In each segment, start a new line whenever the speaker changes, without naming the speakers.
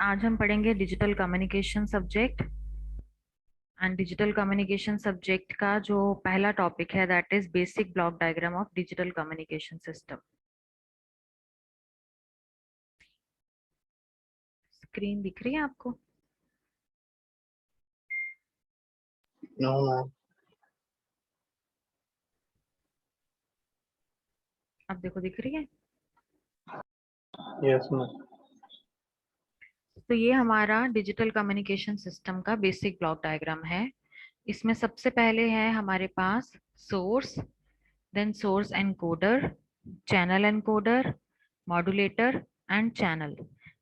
आज हम पढ़ेंगे digital communication subject. And digital communication subject का जो पहला टॉपिक है that is basic block diagram of digital communication system. Screen दिख रही है आपको?
No, no.
अब देखो, दिख रही है।
Yes, ma'am.
तो ये हमारा डिजिटल कम्युनिकेशन सिस्टम का बेसिक ब्लॉक डायग्राम है। इसमें सबसे पहले है हमारे पास source, then source encoder, channel encoder, modulator and channel.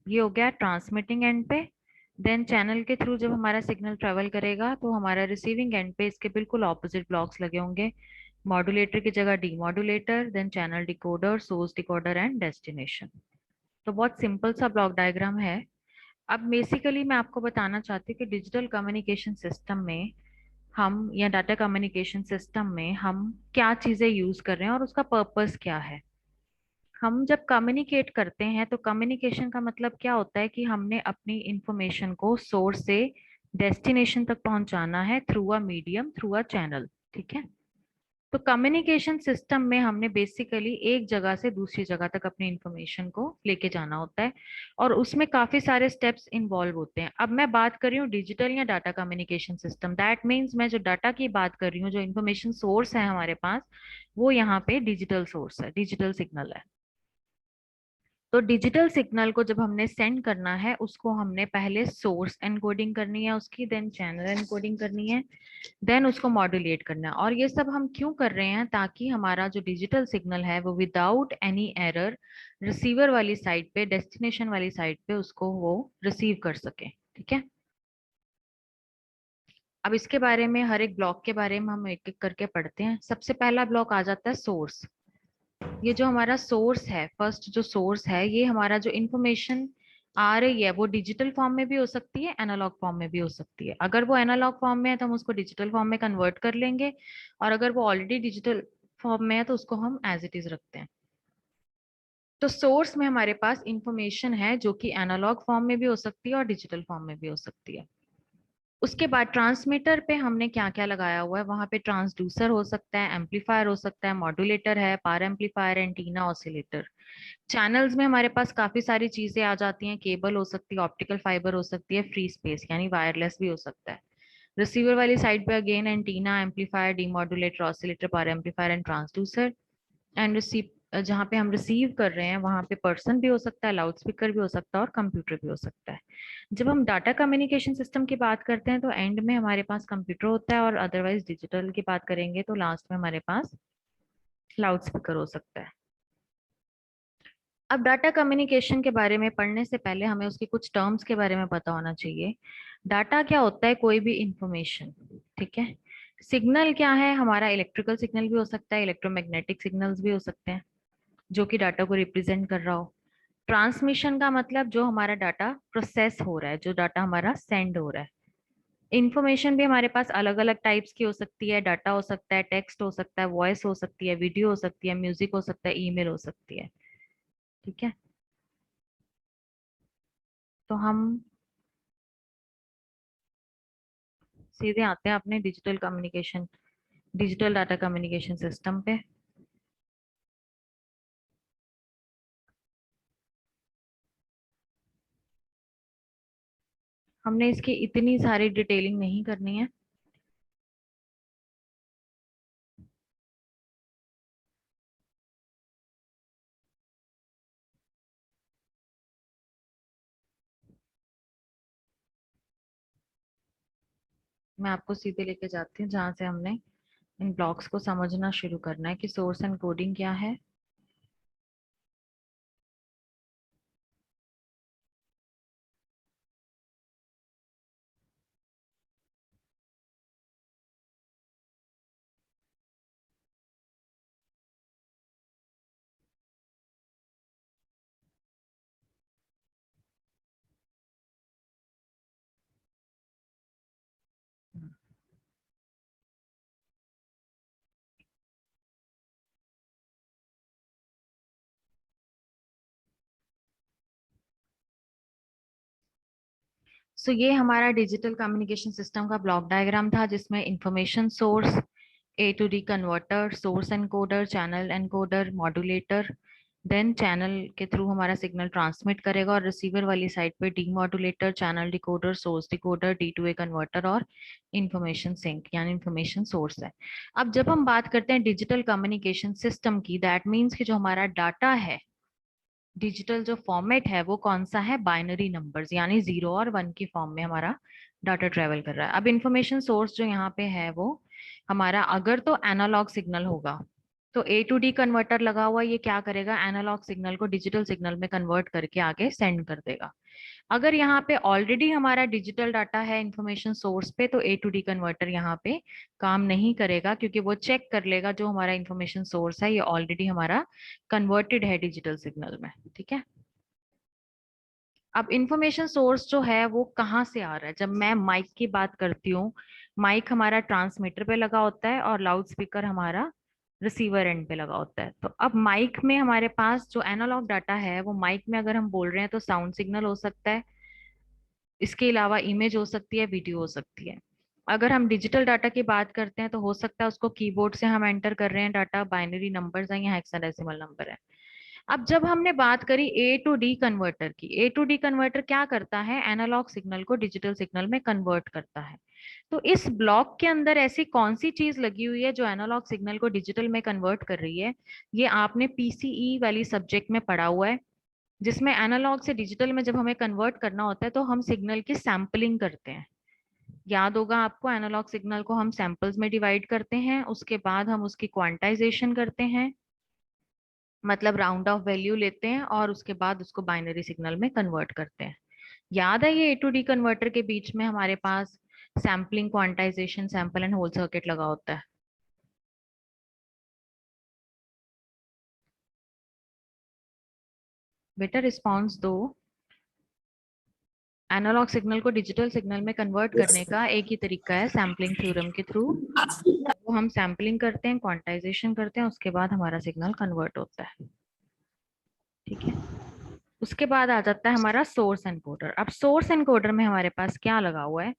ये हो गया ट्रांसमिटिंग एंड पे। देन चैनल के थ्रू जब हमारा सिग्नल ट्रेवल करेगा तो हमारा रिसीविंग एंड पे इसके बिल्कुल ऑपोजिट ब्लॉक्स लगे होंगे। मॉड्यूलेटर की जगह demodulator, then channel decoder, source decoder and destination. तो बहुत सिंपल सा ब्लॉक डायग्राम है। अब बेसिकली मैं आपको बताना चाहती हूँ कि डिजिटल कम्युनिकेशन सिस्टम में हम या डाटा कम्युनिकेशन सिस्टम में हम क्या चीजें यूज कर रहे हैं और उसका पर्पस क्या है। हम जब कम्युनिकेट करते हैं तो कम्युनिकेशन का मतलब क्या होता है कि हमने अपनी इंफॉर्मेशन को सोर्स से डेस्टिनेशन तक पहुंचाना है through a medium, through a channel. ठीक है। तो कम्युनिकेशन सिस्टम में हमने बेसिकली एक जगह से दूसरी जगह तक अपनी इंफॉर्मेशन को लेके जाना होता है और उसमें काफी सारे स्टेप्स इन्वॉल्व होते हैं। अब मैं बात कर रही हूँ डिजिटल या data communication system, that means मैं जो डाटा की बात कर रही हूँ, जो इन्फॉर्मेशन सोर्स है हमारे पास, वो यहाँ पे डिजिटल सोर्स है, डिजिटल सिग्नल है। तो डिजिटल सिग्नल को जब हमने सेंड करना है उसको हमने पहले सोर्स एनकोडिंग करनी है उसकी, देन चैनल एनकोडिंग करनी है, देन उसको मॉड्यूलेट करना है। और ये सब हम क्यों कर रहे हैं? ताकि हमारा जो डिजिटल सिग्नल है वो विदाउट एनी एरर रिसीवर वाली साइड पे, डेस्टिनेशन वाली साइड पे उसको वो रिसीव कर सके। ठीक है। अब इसके बारे में, हर एक ब्लॉक के बारे में हम एक एक करके पढ़ते हैं। सबसे पहला ब्लॉक आ जाता है सोर्स। ये जो हमारा सोर्स है, फर्स्ट जो सोर्स है, ये हमारा जो इंफॉर्मेशन आ रही है वो डिजिटल फॉर्म में भी हो सकती है, एनालॉग फॉर्म में भी हो सकती है। अगर वो एनालॉग फॉर्म में है तो हम उसको डिजिटल फॉर्म में कन्वर्ट कर लेंगे, और अगर वो ऑलरेडी डिजिटल फॉर्म में है तो उसको हम एज इट इज रखते हैं। तो सोर्स में हमारे पास इंफॉर्मेशन है जो कि एनालॉग फॉर्म में भी हो सकती है और डिजिटल फॉर्म में भी हो सकती है। उसके बाद ट्रांसमीटर पे हमने क्या क्या लगाया हुआ है, वहां पे ट्रांसड्यूसर हो सकता है, एम्पलीफायर हो सकता है, मॉड्यूलेटर है, power amplifier, antenna, oscillator. Channels में हमारे पास काफी सारी चीजें आ जाती हैं, केबल हो सकती है, ऑप्टिकल फाइबर हो सकती है, फ्री स्पेस यानी वायरलेस भी हो सकता है। रिसीवर वाली साइड पे again antenna, amplifier, demodulator, oscillator, power amplifier and transducer. And receive, जहाँ पे हम रिसीव कर रहे हैं वहां पे पर्सन भी हो सकता है, लाउड स्पीकर भी हो सकता है और कंप्यूटर भी हो सकता है। जब हम डाटा कम्युनिकेशन सिस्टम की बात करते हैं तो एंड में हमारे पास कंप्यूटर होता है, और अदरवाइज डिजिटल की बात करेंगे तो लास्ट में हमारे पास लाउड स्पीकर हो सकता है। अब डाटा कम्युनिकेशन के बारे में पढ़ने से पहले हमें उसके कुछ टर्म्स के बारे में पता होना चाहिए। डाटा क्या होता है? कोई भी इंफॉर्मेशन। ठीक है। सिग्नल क्या है? हमारा इलेक्ट्रिकल सिग्नल भी हो सकता है, इलेक्ट्रोमैग्नेटिक सिग्नल्स भी हो सकते हैं, जो कि डाटा को रिप्रेजेंट कर रहा हो। ट्रांसमिशन का मतलब जो हमारा डाटा प्रोसेस हो रहा है, जो डाटा हमारा सेंड हो रहा है। इंफॉर्मेशन भी हमारे पास अलग अलग टाइप्स की हो सकती है, डाटा हो सकता है, टेक्स्ट हो सकता है, वॉइस हो सकती है, वीडियो हो सकती है, म्यूजिक हो सकता है, ईमेल हो सकती है। ठीक है। तो हम सीधे आते हैं अपने digital communication, digital data communication system पे। हमने इसकी इतनी सारी डिटेलिंग नहीं करनी है। मैं आपको सीधे लेके जाती हूँ जहाँ से हमने इन ब्लॉक्स को समझना शुरू करना है कि सोर्स एंड कोडिंग क्या है। सो ये हमारा डिजिटल कम्युनिकेशन सिस्टम का ब्लॉक डायग्राम था, जिसमें information source, A to D converter, source encoder, channel encoder, modulator, then channel के थ्रू हमारा सिग्नल ट्रांसमिट करेगा, और रिसीवर वाली साइड पे demodulator, channel decoder, source decoder, D to A converter और इंफॉर्मेशन सिंक यानी इंफॉर्मेशन सोर्स है। अब जब हम बात करते हैं डिजिटल कम्युनिकेशन सिस्टम की, दैट मीन्स कि जो हमारा डाटा है, डिजिटल जो फॉर्मेट है वो कौन सा है, बाइनरी नंबर्स यानी 0 और 1 की फॉर्म में हमारा डाटा ट्रेवल कर रहा है। अब इंफॉर्मेशन सोर्स जो यहाँ पे है वो हमारा अगर तो एनालॉग सिग्नल होगा, तो ए टू डी कन्वर्टर लगा हुआ, ये क्या करेगा, एनालॉग सिग्नल को डिजिटल सिग्नल में कन्वर्ट करके आगे सेंड कर देगा। अगर यहाँ पे ऑलरेडी हमारा डिजिटल डाटा है इंफॉर्मेशन सोर्स पे, तो ए टू डी कन्वर्टर यहाँ पे काम नहीं करेगा, क्योंकि वो चेक कर लेगा जो हमारा इंफॉर्मेशन सोर्स है ये ऑलरेडी हमारा कन्वर्टेड है डिजिटल सिग्नल में। ठीक है। अब इंफॉर्मेशन सोर्स जो है वो कहाँ से आ रहा है, जब मैं माइक की बात करती हूँ, माइक हमारा ट्रांसमीटर पे लगा होता है और लाउड स्पीकर हमारा रिसीवर एंड पे लगा होता है। तो अब माइक में हमारे पास जो एनालॉग डाटा है वो माइक में अगर हम बोल रहे हैं तो साउंड सिग्नल हो सकता है, इसके अलावा इमेज हो सकती है, वीडियो हो सकती है। अगर हम डिजिटल डाटा की बात करते हैं तो हो सकता है उसको कीबोर्ड से हम एंटर कर रहे हैं डाटा, बाइनरी नंबर्स हैं या हेक्साडेसिमल नंबर है। अब जब हमने बात करी ए टू डी कन्वर्टर की, ए टू डी कन्वर्टर क्या करता है, एनालॉग सिग्नल को डिजिटल सिग्नल में कन्वर्ट करता है। तो इस ब्लॉक के अंदर ऐसी कौन सी चीज लगी हुई है जो एनालॉग सिग्नल को डिजिटल में कन्वर्ट कर रही है, ये आपने पीसीई वाली सब्जेक्ट में पढ़ा हुआ है, जिसमें एनालॉग से डिजिटल में जब हमें कन्वर्ट करना होता है तो हम सिग्नल की सैंपलिंग करते हैं। याद होगा आपको, एनालॉग सिग्नल को हम सैंपल्स में डिवाइड करते हैं, उसके बाद हम उसकी क्वांटाइजेशन करते हैं, मतलब राउंड ऑफ वैल्यू लेते हैं और उसके बाद उसको बाइनरी सिग्नल में कन्वर्ट करते हैं। याद है, ये ए टू डी कन्वर्टर के बीच में हमारे पास sampling, quantization, sample and hold circuit लगा होता है। बेटा रिस्पॉन्स दो। एनालॉग सिग्नल को डिजिटल सिग्नल में कन्वर्ट करने का एक ही तरीका है, सैम्पलिंग थ्योरम के थ्रू। वो हम सैम्पलिंग करते हैं, क्वांटाइजेशन करते हैं, उसके बाद हमारा सिग्नल कन्वर्ट होता है। ठीक है। उसके बाद आ जाता है हमारा सोर्स एनकोडर। अब सोर्स एनकोडर में हमारे पास क्या लगा हुआ है,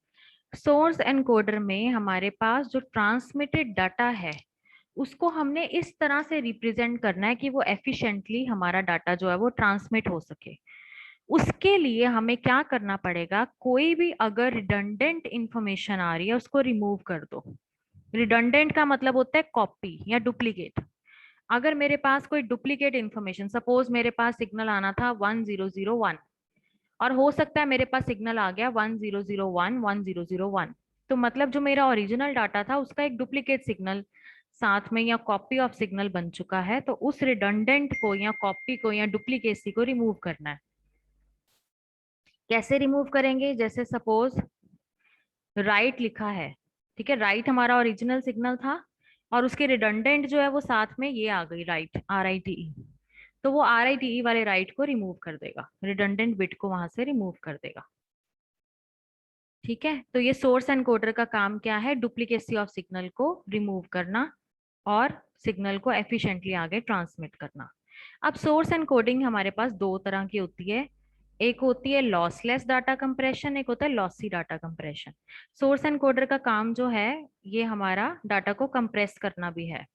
सोर्स एनकोडर में हमारे पास जो ट्रांसमिटेड डाटा है उसको हमने इस तरह से रिप्रेजेंट करना है कि वो एफिशिएंटली हमारा डाटा जो है वो ट्रांसमिट हो सके। उसके लिए हमें क्या करना पड़ेगा, कोई भी अगर रिडंडेंट इंफॉर्मेशन आ रही है उसको रिमूव कर दो। रिडंडेंट का मतलब होता है कॉपी या डुप्लीकेट। अगर मेरे पास कोई डुप्लीकेट इंफॉर्मेशन, सपोज मेरे पास सिग्नल आना था 1001 और हो सकता है मेरे पास सिग्नल आ गया 1001 1001, तो मतलब जो मेरा ओरिजिनल डाटा था उसका एक डुप्लीकेट सिग्नल साथ में या कॉपी ऑफ सिग्नल बन चुका है, तो उस रिडंडेंट को या कॉपी को या डुप्लीकेसी को रिमूव करना है। कैसे रिमूव करेंगे, जैसे सपोज राइट लिखा है, ठीक है, राइट हमारा ओरिजिनल सिग्नल था और उसके रिडंडेंट जो है वो साथ में ये आ गई राइट, RITE, तो वो RITE वाले राइट को रिमूव कर देगा, रिडंडेंट बिट को वहां से रिमूव कर देगा। ठीक है, तो ये सोर्स एनकोडर का काम क्या है, डुप्लीकेसी ऑफ सिग्नल को रिमूव करना और सिग्नल को एफिशिएंटली आगे ट्रांसमिट करना। अब सोर्स एनकोडिंग हमारे पास दो तरह की होती है, एक होती है लॉसलेस डाटा कंप्रेशन, एक होता है lossy data compression. Source encoder का काम जो है ये हमारा डाटा को कंप्रेस करना भी है।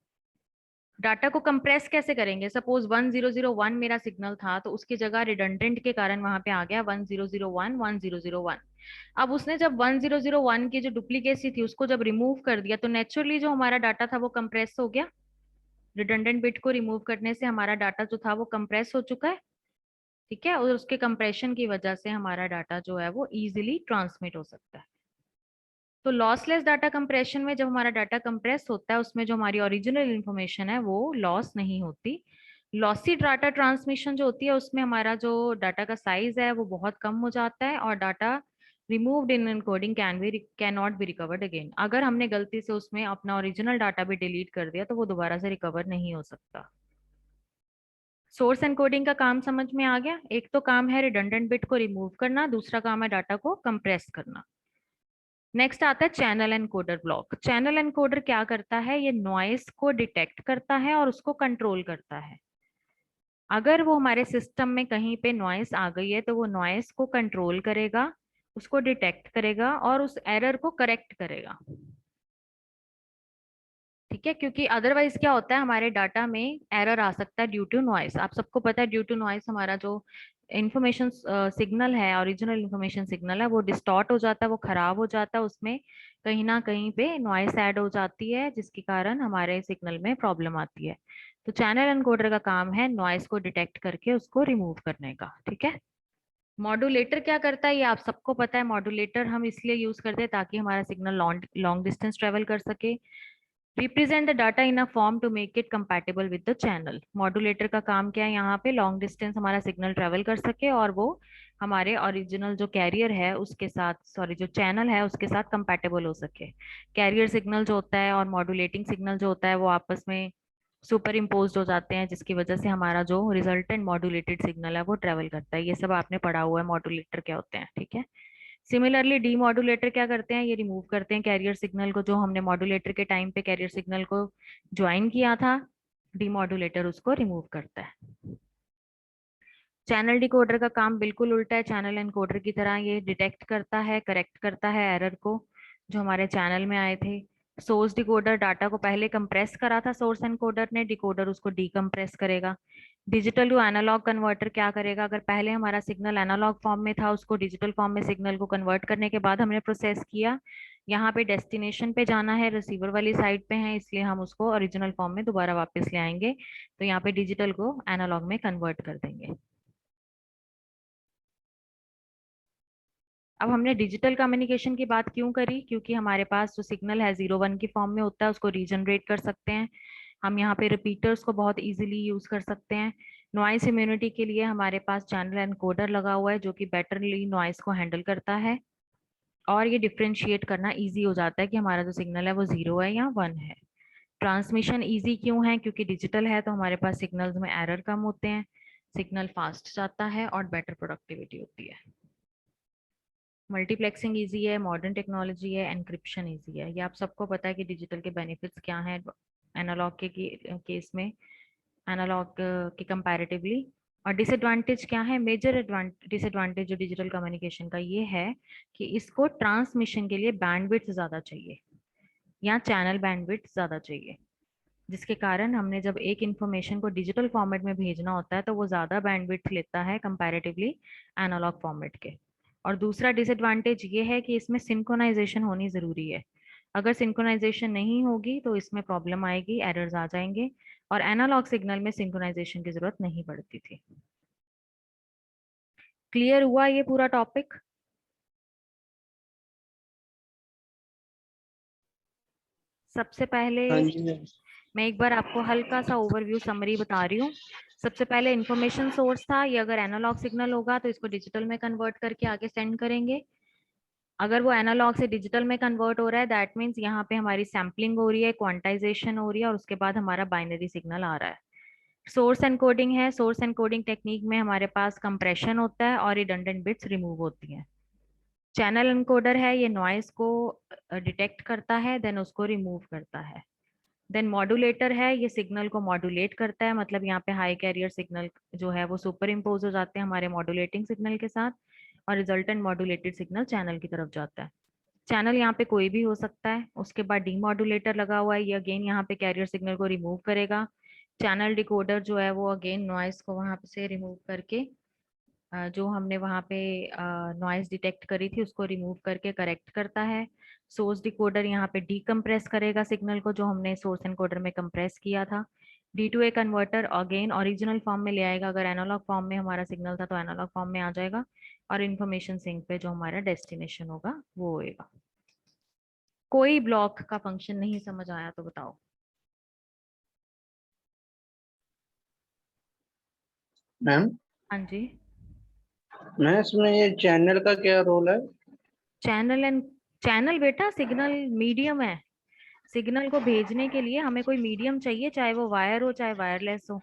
डाटा को कंप्रेस कैसे करेंगे, सपोज 1001 मेरा सिग्नल था तो उसकी जगह रिडंडेंट के कारण वहां पे आ गया 1001 1001। अब उसने जब 1001 की जो डुप्लीकेसी थी उसको जब रिमूव कर दिया तो नेचुरली जो हमारा डाटा था वो कंप्रेस हो गया। रिडंडेंट बिट को रिमूव करने से हमारा डाटा जो था वो कंप्रेस हो चुका है। ठीक है, और उसके कंप्रेशन की वजह से हमारा डाटा जो है वो इजीली ट्रांसमिट हो सकता है। तो लॉसलेस डाटा कंप्रेशन में जब हमारा डाटा कंप्रेस होता है उसमें जो हमारी ओरिजिनल इंफॉर्मेशन है वो लॉस नहीं होती। लॉसी डाटा ट्रांसमिशन जो होती है उसमें हमारा जो डाटा का साइज है वो बहुत कम हो जाता है और data removed in encoding can not be recovered again. अगर हमने गलती से उसमें अपना ओरिजिनल डाटा भी डिलीट कर दिया तो वो दोबारा से रिकवर नहीं हो सकता। सोर्स एनकोडिंग का काम समझ में आ गया, एक तो काम है रिडंडेंट बिट को रिमूव करना, दूसरा काम है डाटा को कंप्रेस करना। नेक्स्ट आता है channel encoder block. Channel encoder क्या करता है, ये नॉइस को डिटेक्ट करता है और उसको कंट्रोल करता है। अगर वो हमारे सिस्टम में कहीं पे नॉइस आ गई है तो वो नॉइस को कंट्रोल करेगा, उसको डिटेक्ट करेगा और उस एरर को करेक्ट करेगा। ठीक है, क्योंकि अदरवाइज क्या होता है, हमारे डाटा में एरर आ सकता है ड्यू टू नॉइस। आप सबको पता है ड्यू टू नॉइस हमारा जो इंफॉर्मेशन सिग्नल है, ओरिजिनल इंफॉर्मेशन सिग्नल है, वो डिस्टॉर्ट हो जाता है, वो खराब हो जाता है, उसमें कहीं ना कहीं पे नॉइस ऐड हो जाती है, जिसके कारण हमारे सिग्नल में प्रॉब्लम आती है। तो चैनल एनकोडर का काम है नॉइस को डिटेक्ट करके उसको रिमूव करने का। ठीक है। मॉड्यूलेटर क्या करता है ये आप सबको पता है। मॉड्यूलेटर हम इसलिए यूज करते हैं ताकि हमारा signal long long distance travel कर सके। Represent the data in a form to make it compatible with the channel. Modulator का काम क्या है, यहाँ पे लॉन्ग डिस्टेंस हमारा सिग्नल ट्रेवल कर सके और वो हमारे ओरिजिनल जो कैरियर है उसके साथ, सॉरी जो चैनल है उसके साथ कंपैटिबल हो सके। कैरियर सिग्नल जो होता है और मॉड्यूलेटिंग सिग्नल जो होता है वो आपस में सुपर इम्पोज हो जाते हैं, जिसकी वजह से हमारा जो रिजल्टेंट मॉड्यूलेटेड सिग्नल है वो ट्रेवल करता है। ये सब आपने पढ़ा हुआ है मॉड्यूलेटर क्या होते हैं। ठीक है। सिमिलरली डीमॉड्यूलेटर क्या करते हैं, ये रिमूव करते हैं कैरियर सिग्नल को, जो हमने मॉड्यूलेटर के टाइम पे कैरियर सिग्नल को ज्वाइन किया था, डीमॉड्यूलेटर उसको रिमूव करता है। चैनल डिकोडर का काम बिल्कुल उल्टा है, चैनल एनकोडर की तरह ये डिटेक्ट करता है, करेक्ट करता है एरर को जो हमारे चैनल में आए थे। सोर्स डिकोडर डाटा को पहले कंप्रेस करा था सोर्स एनकोडर ने, डिकोडर उसको डीकम्प्रेस करेगा। डिजिटल टू एनालॉग कन्वर्टर क्या करेगा, अगर पहले हमारा सिग्नल एनालॉग फॉर्म में था उसको डिजिटल फॉर्म में सिग्नल को कन्वर्ट करने के बाद हमने प्रोसेस किया, यहाँ पे डेस्टिनेशन पे जाना है, रिसीवर वाली साइड पे है, इसलिए हम उसको ओरिजिनल फॉर्म में दोबारा वापस ले आएंगे, तो यहाँ पे डिजिटल को एनालॉग में कन्वर्ट कर देंगे। अब हमने डिजिटल कम्युनिकेशन की बात क्यों करी, क्योंकि हमारे पास जो सिग्नल है 0 1 की फॉर्म में होता है, उसको रीजनरेट कर सकते हैं हम। यहाँ पे रिपीटर्स को बहुत इजीली यूज कर सकते हैं। नॉइस इम्यूनिटी के लिए हमारे पास चैनल एनकोडर लगा हुआ है जो कि बेटरली नॉइस को हैंडल करता है, और ये डिफ्रेंशिएट करना इजी हो जाता है कि हमारा जो सिग्नल है वो 0 है या 1 है। ट्रांसमिशन इजी क्यों है, क्योंकि डिजिटल है तो हमारे पास सिग्नल्स में एरर कम होते हैं, सिग्नल फास्ट जाता है और बेटर प्रोडक्टिविटी होती है। मल्टीप्लेक्सिंग इजी है, मॉडर्न टेक्नोलॉजी है, एनक्रिप्शन इजी है। ये आप सबको पता है कि डिजिटल के बेनिफिट्स क्या हैं एनालॉग के केस में, एनालॉग के कंपैरेटिवली। और डिसएडवांटेज क्या है, मेजर डिसएडवांटेज जो डिजिटल कम्युनिकेशन का ये है कि इसको ट्रांसमिशन के लिए बैंडविड्थ ज़्यादा चाहिए या चैनल बैंडविड्थ ज़्यादा चाहिए, जिसके कारण हमने जब एक इंफॉर्मेशन को डिजिटल फॉर्मेट में भेजना होता है तो वो ज़्यादा बैंडविड्थ लेता है कंपैरेटिवली एनालॉग फॉर्मेट के। और दूसरा डिसएडवांटेज ये है कि इसमें सिंक्रोनाइजेशन होनी ज़रूरी है। अगर सिंक्रोनाइजेशन नहीं होगी तो इसमें प्रॉब्लम आएगी, एरर्स आ जाएंगे, और एनालॉग सिग्नल में सिंक्रोनाइजेशन की जरूरत नहीं पड़ती थी। क्लियर हुआ ये पूरा टॉपिक? सबसे पहले
हाँ जी मैम।
मैं एक बार आपको हल्का सा ओवरव्यू समरी बता रही हूँ। सबसे पहले इंफॉर्मेशन सोर्स था, ये अगर एनालॉग सिग्नल होगा तो इसको डिजिटल में कन्वर्ट करके आगे सेंड करेंगे। अगर वो एनालॉग से डिजिटल में कन्वर्ट हो रहा है दैट मीन्स यहाँ पे हमारी सैम्पलिंग हो रही है, क्वांटाइजेशन हो रही है, और उसके बाद हमारा बाइनरी सिग्नल आ रहा है। सोर्स एनकोडिंग है, सोर्स एनकोडिंग टेक्निक में हमारे पास कंप्रेशन होता है और रिडंडेंट बिट्स रिमूव होती हैं। चैनल एनकोडर है, ये नॉइस को डिटेक्ट करता है देन उसको रिमूव करता है। देन मॉड्यूलेटर है, ये सिग्नल को मॉड्यूलेट करता है, मतलब यहाँ पे हाई कैरियर सिग्नल जो है वो सुपर इम्पोज हो जाते हैं हमारे मॉड्यूलेटिंग सिग्नल के साथ, और रिजल्टेंट मॉड्यूलेटेड सिग्नल चैनल की तरफ जाता है। चैनल यहाँ पे कोई भी हो सकता है। उसके बाद डीमॉड्यूलेटर लगा हुआ है, ये अगेन यहाँ पे कैरियर सिग्नल को रिमूव करेगा। चैनल डिकोडर जो है वो अगेन नॉइस को वहां से रिमूव करके जो हमने वहां पे नॉइस डिटेक्ट करी थी उसको रिमूव करके करेक्ट करता है। सोर्स डिकोडर यहाँ पे डीकम्प्रेस करेगा सिग्नल को जो हमने सोर्स एनकोडर में कंप्रेस किया था। D to A converter again original form में ले आएगा, अगर एनालॉग फॉर्म में हमारा सिग्नल था तो एनालॉग फॉर्म में आ जाएगा, और इन्फॉर्मेशन सिंक पे जो हमारा डेस्टिनेशन होगा वो होएगा। कोई ब्लॉक का फंक्शन नहीं समझ आया तो बताओ।
मैम,
हाँ जी।
मैं इसमें ये चैनल का क्या रोल है?
चैनल एंड चैनल बेटा सिग्नल मीडियम है। सिग्नल को भेजने के लिए हमें कोई मीडियम चाहिए, चाहे वो वायर हो चाहे वायरलेस हो।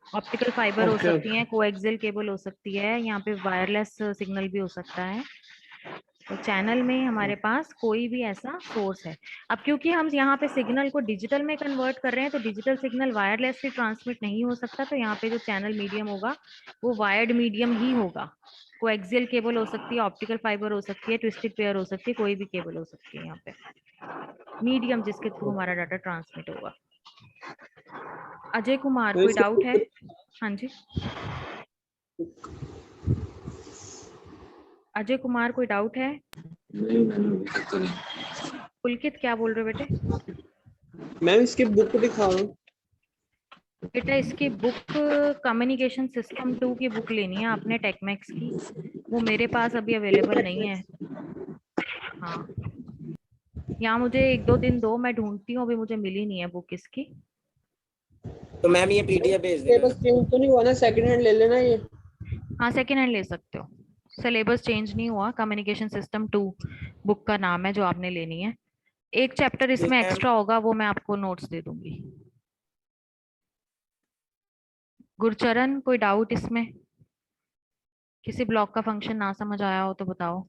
ऑप्टिकल फाइबर हो
ओके
सकती
ओके।
है, कोएक्सियल केबल हो सकती है, यहाँ पे वायरलेस सिग्नल भी हो सकता है। तो चैनल में हमारे पास कोई भी ऐसा सोर्स है। अब क्योंकि हम यहाँ पे सिग्नल को डिजिटल में कन्वर्ट कर रहे हैं तो डिजिटल सिग्नल वायरलेसली ट्रांसमिट नहीं हो सकता, तो यहाँ पे जो चैनल मीडियम होगा वो वायर्ड मीडियम ही होगा। कोएक्सियल केबल हो सकती है, ऑप्टिकल फाइबर हो सकती है, ट्विस्टेड पेयर हो सकती है, कोई भी केबल हो सकती है यहाँ पे। मीडियम जिसके थ्रू हमारा डाटा ट्रांसमिट होगा। अजय कुमार,
तो
कोई
इसके
डाउट है? हाँ जी, अजय कुमार, कोई डाउट है?
नहीं मैम अभी तक तो नहीं।
पुलकित, क्या बोल रहे हो बेटे?
मैम इसकी बुक दिखाओ।
बेटा इसकी बुक कम्युनिकेशन सिस्टम 2 की बुक लेनी है आपने, टेक्मैक्स की। वो मेरे पास अभी अवेलेबल नहीं है। हाँ, यहाँ मुझे 1-2 दिन दो, मैं ढूंढती हूँ, अभी मुझे मिली नहीं है बुक इसकी।
तो मैम ये पीडीएफ भेज देना।
सिलेबस चेंज तो नहीं हुआ ना, सेकंड हैंड ले लेना ये।
हाँ, सेकेंड हैंड ले सकते हो, सिलेबस चेंज नहीं हुआ। कम्युनिकेशन सिस्टम 2 बुक का नाम है जो आपने लेनी है। एक चैप्टर
ठीक
इसमें
है
एक्स्ट्रा होगा, वो मैं आपको नोट्स दे दूंगी। गुरचरण, कोई डाउट इसमें? किसी ब्लॉक का फंक्शन ना समझ आया हो तो बताओ।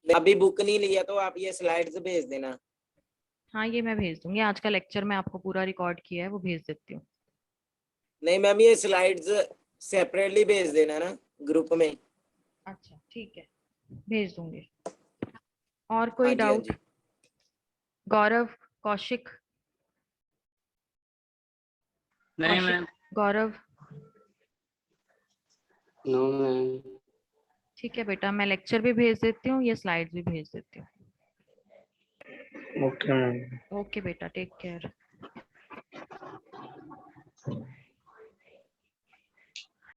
अभी बुक नहीं लिया तो आप ये स्लाइड्स भेज देना।
हाँ, ये मैं भेज दूंगी, आज का लेक्चर मैं आपको पूरा रिकॉर्ड किया है, वो भेज देती हूँ।
नहीं मैम ये स्लाइड्स सेपरेटली भेज देना ना ग्रुप में।
अच्छा ठीक है, भेज दूंगी। और
हाँ
कोई
जी हाँ
डाउट?
जी।
गौरव, कौशिक,
नहीं
Kaushik,
ma'am.
Gaurav.
No ma'am.
ठीक है बेटा, मैं लेक्चर भी भेज देती हूँ, ये स्लाइड्स भी भेज देती हूँ।
Okay ma'am.
ओके बेटा, टेक केयर।